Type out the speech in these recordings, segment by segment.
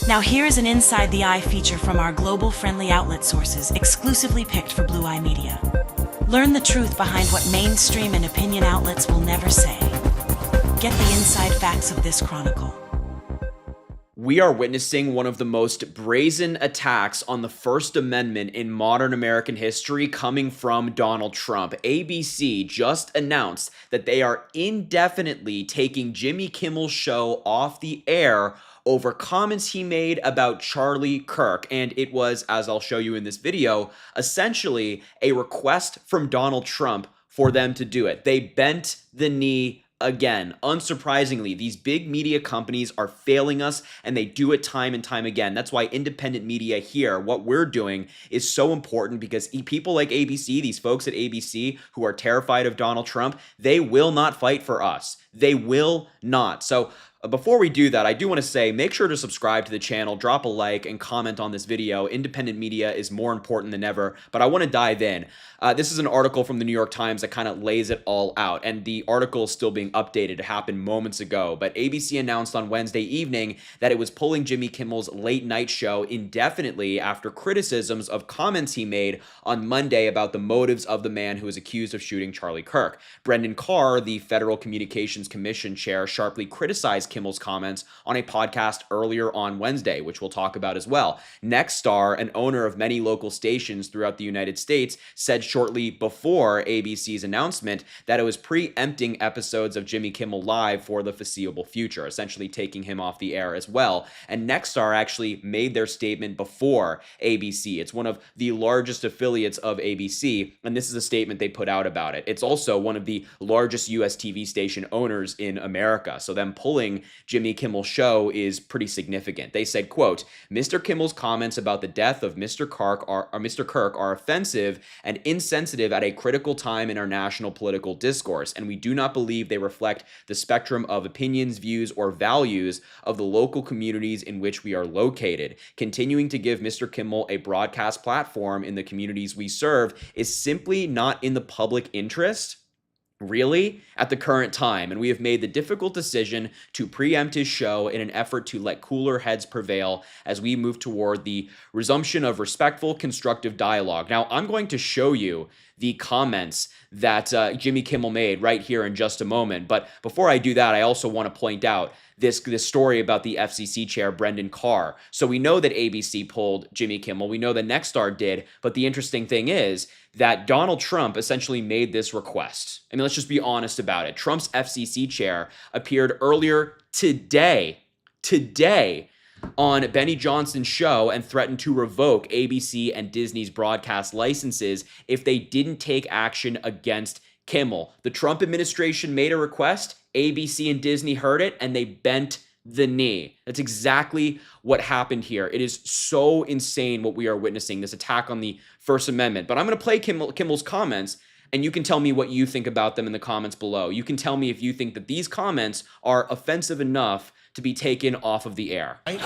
Now here is an Inside the Eye feature from our global friendly outlet sources exclusively picked for Blue Eye Media. Learn the truth behind what mainstream and opinion outlets will never say. Get the inside facts of this chronicle. We are witnessing one of the most brazen attacks on the First Amendment in modern American history coming from Donald Trump. ABC just announced that they are indefinitely taking Jimmy Kimmel's show off the air over comments he made about Charlie Kirk. And it was, as I'll show you in this video, essentially a request from Donald Trump for them to do it. They bent the knee again. Unsurprisingly, these big media companies are failing us, and they do it time and time again. That's why independent media here, what we're doing, is so important, because people like ABC, these folks at ABC who are terrified of Donald Trump, they will not fight for us. They will not. So before we do that, I do want to say, make sure to subscribe to the channel, drop a like, and comment on this video. Independent media is more important than ever, but I want to dive in. This is an article from the New York Times that kind of lays it all out, and the article is still being updated. It happened moments ago, but ABC announced on Wednesday evening that it was pulling Jimmy Kimmel's late night show indefinitely after criticisms of comments he made on Monday about the motives of the man who was accused of shooting Charlie Kirk. Brendan Carr, the Federal Communications Commission chair, sharply criticized Kimmel's comments on a podcast earlier on Wednesday, which we'll talk about as well. Nexstar, an owner of many local stations throughout the United States, said shortly before ABC's announcement that it was preempting episodes of Jimmy Kimmel Live for the foreseeable future, essentially taking him off the air as well. And Nexstar actually made their statement before ABC. It's one of the largest affiliates of ABC, and this is a statement they put out about it. It's also one of the largest US TV station owners in America, so them pulling Jimmy Kimmel's show is pretty significant. They said, quote, "Mr. Kimmel's comments about the death of Mr. Kirk are offensive and insensitive at a critical time in our national political discourse, and we do not believe they reflect the spectrum of opinions, views, or values of the local communities in which we are located. Continuing to give Mr. Kimmel a broadcast platform in the communities we serve is simply not in the public interest, really, at the current time, and we have made the difficult decision to preempt his show in an effort to let cooler heads prevail as we move toward the resumption of respectful, constructive dialogue." Now, I'm going to show you the comments that Jimmy Kimmel made right here in just a moment, but before I do that, I also want to point out this story about the FCC chair, Brendan Carr. So we know that ABC pulled Jimmy Kimmel. We know that Nexstar did. But the interesting thing is that Donald Trump essentially made this request. I mean, let's just be honest about it. Trump's FCC chair appeared earlier today on Benny Johnson's show and threatened to revoke ABC and Disney's broadcast licenses if they didn't take action against Kimmel. The Trump administration made a request, ABC and Disney heard it, and they bent the knee. That's exactly what happened here. It is so insane what we are witnessing, this attack on the First Amendment. But I'm going to play Kimmel's comments, and you can tell me what you think about them in the comments below. You can tell me if you think that these comments are offensive enough to be taken off of the air. We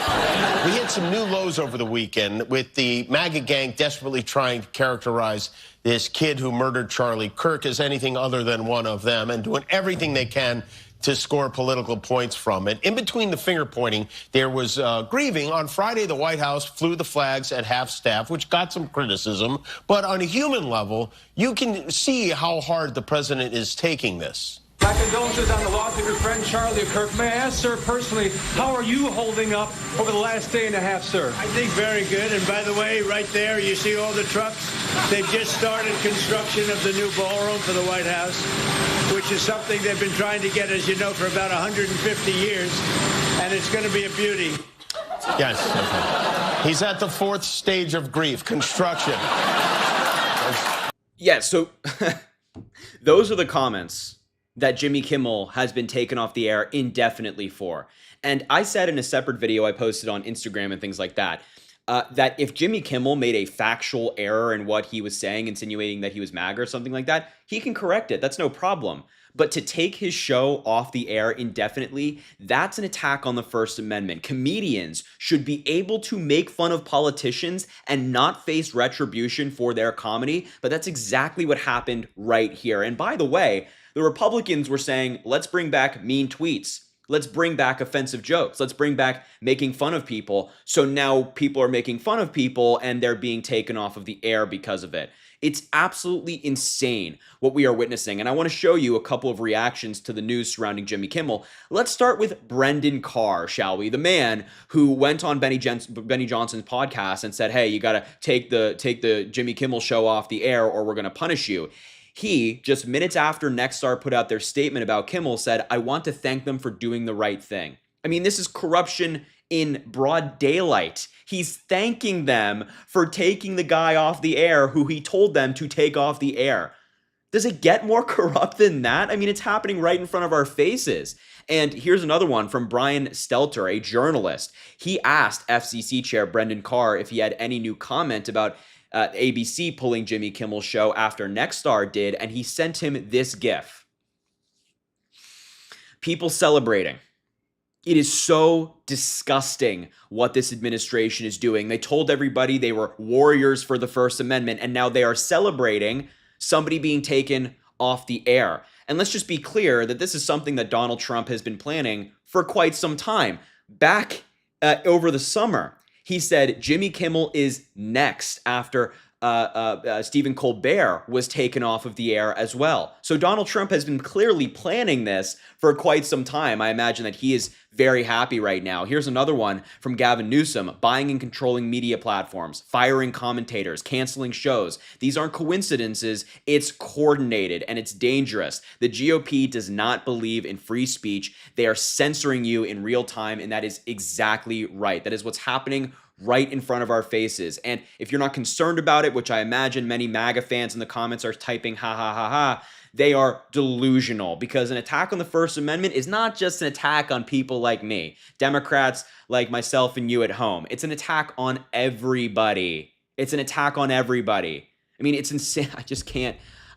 hit some new lows over the weekend with the MAGA gang desperately trying to characterize this kid who murdered Charlie Kirk as anything other than one of them, and doing everything they can to score political points from it. In between the finger pointing, there was grieving. On Friday, the White House flew the flags at half staff, which got some criticism. But on a human level, you can see how hard the president is taking this. My condolences on the loss of your friend Charlie Kirk. May I ask, sir, personally, how are you holding up over the last day and a half, sir? I think very good. And by the way, right there, you see all the trucks? They've just started construction of the new ballroom for the White House, which is something they've been trying to get, as you know, for about 150 years. And it's going to be a beauty. Yes. He's at the fourth stage of grief, construction. Yeah, so those are the comments that Jimmy Kimmel has been taken off the air indefinitely for. And I said in a separate video I posted on Instagram and things like that, that if Jimmy Kimmel made a factual error in what he was saying, insinuating that he was MAGA or something like that, he can correct it. That's no problem. But to take his show off the air indefinitely, that's an attack on the First Amendment. Comedians should be able to make fun of politicians and not face retribution for their comedy, but that's exactly what happened right here. And by the way, the Republicans were saying, let's bring back mean tweets. Let's bring back offensive jokes. Let's bring back making fun of people. So now people are making fun of people and they're being taken off of the air because of it. It's absolutely insane what we are witnessing. And I want to show you a couple of reactions to the news surrounding Jimmy Kimmel. Let's start with Brendan Carr, shall we? The man who went on Benny Johnson's podcast and said, hey, you got to take the Jimmy Kimmel show off the air or we're going to punish you. He, just minutes after Nexstar put out their statement about Kimmel, said, I want to thank them for doing the right thing. I mean, this is corruption in broad daylight. He's thanking them for taking the guy off the air who he told them to take off the air. Does it get more corrupt than that? I mean, it's happening right in front of our faces. And here's another one from Brian Stelter, a journalist. He asked FCC Chair Brendan Carr if he had any new comment about ABC pulling Jimmy Kimmel's show after Nexstar did, and he sent him this GIF. People celebrating. It is so disgusting what this administration is doing. They told everybody they were warriors for the First Amendment, and now they are celebrating somebody being taken off the air. And let's just be clear that this is something that Donald Trump has been planning for quite some time. Back over the summer, he said Jimmy Kimmel is next after Stephen Colbert was taken off of the air as well. So Donald Trump has been clearly planning this for quite some time. I imagine that he is very happy right now. Here's another one from Gavin Newsom: buying and controlling media platforms, firing commentators, canceling shows. These aren't coincidences. It's coordinated and it's dangerous. The GOP does not believe in free speech. They are censoring you in real time, and that is exactly right. That is what's happening right in front of our faces. And if you're not concerned about it, which I imagine many MAGA fans in the comments are typing ha ha ha ha, they are delusional, because an attack on the First Amendment is not just an attack on people like me, Democrats like myself and you at home. It's an attack on everybody. It's an attack on everybody. I mean, it's insane.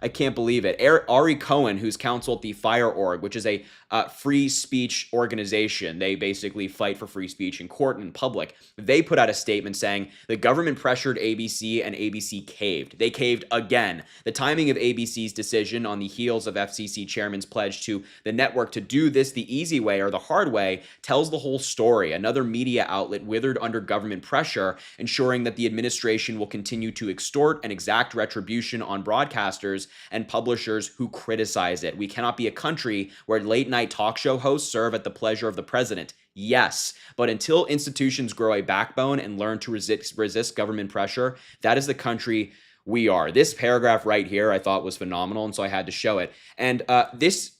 I can't believe it. Ari Cohen, who's counsel at the Fire.org, which is a free speech organization. They basically fight for free speech in court and in public. They put out a statement saying the government pressured ABC and ABC caved. They caved again. The timing of ABC's decision on the heels of FCC chairman's pledge to the network to do this the easy way or the hard way tells the whole story. Another media outlet withered under government pressure, ensuring that the administration will continue to extort and exact retribution on broadcasters and publishers who criticize it. We cannot be a country where late-night talk show hosts serve at the pleasure of the president. Yes, but until institutions grow a backbone and learn to resist government pressure, that is the country we are. This paragraph right here I thought was phenomenal, and so I had to show it. And this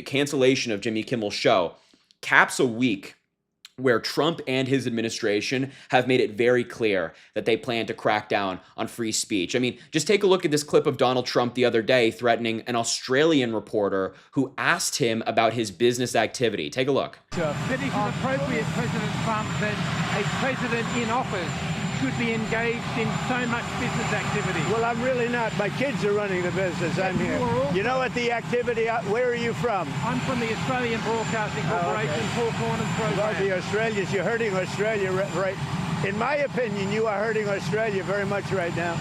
cancellation of Jimmy Kimmel's show caps a week where Trump and his administration have made it very clear that they plan to crack down on free speech. I mean, just take a look at this clip of Donald Trump the other day threatening an Australian reporter who asked him about his business activity. Take a look. It is appropriate, President Trump, that a president in office should be engaged in so much business activity. Well, I'm really not. My kids are running the business. I'm here. You know what the activity, where are you from? I'm from the Australian Broadcasting Corporation, Four Corners program. Well, the Australians, you're hurting Australia right. In my opinion, you are hurting Australia very much right now.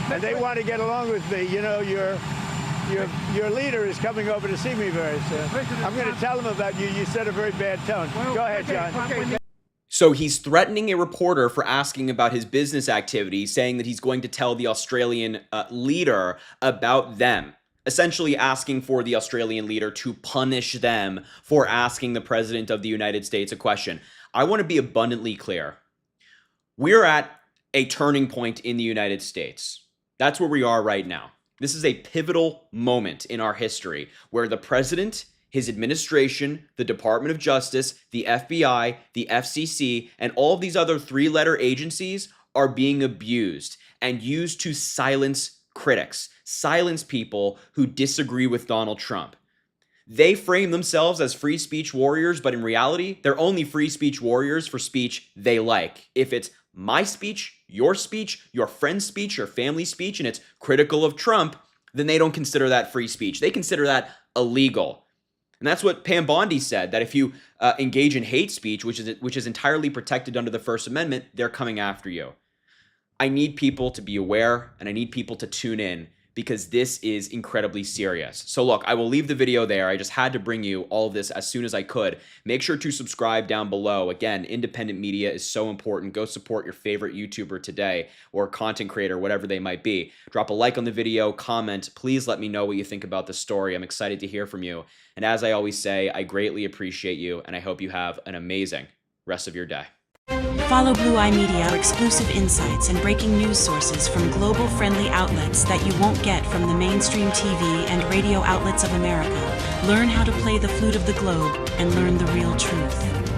And they want to get along with me. You know, your leader is coming over to see me very soon. I'm going to tell him about you. You set a very bad tone. Well, go ahead, John. Okay. So he's threatening a reporter for asking about his business activities, saying that he's going to tell the Australian leader about them, essentially asking for the Australian leader to punish them for asking the president of the United States a question. I want to be abundantly clear. We're at a turning point in the United States. That's where we are right now. This is a pivotal moment in our history where the president, his administration, the Department of Justice, the FBI, the FCC, and all of these other three-letter agencies are being abused and used to silence critics, silence people who disagree with Donald Trump. They frame themselves as free speech warriors, but in reality, they're only free speech warriors for speech they like. If it's my speech, your friend's speech, your family's speech, and it's critical of Trump, then they don't consider that free speech. They consider that illegal. And that's what Pam Bondi said, that if you engage in hate speech, which is entirely protected under the First Amendment, they're coming after you. I need people to be aware, and I need people to tune in, because this is incredibly serious. So look, I will leave the video there. I just had to bring you all of this as soon as I could. Make sure to subscribe down below. Again, independent media is so important. Go support your favorite YouTuber today or content creator, whatever they might be. Drop a like on the video, comment. Please let me know what you think about this story. I'm excited to hear from you. And as I always say, I greatly appreciate you, and I hope you have an amazing rest of your day. Follow Blue Eye Media for exclusive insights and breaking news sources from global-friendly outlets that you won't get from the mainstream TV and radio outlets of America. Learn how to play the flute of the globe and learn the real truth.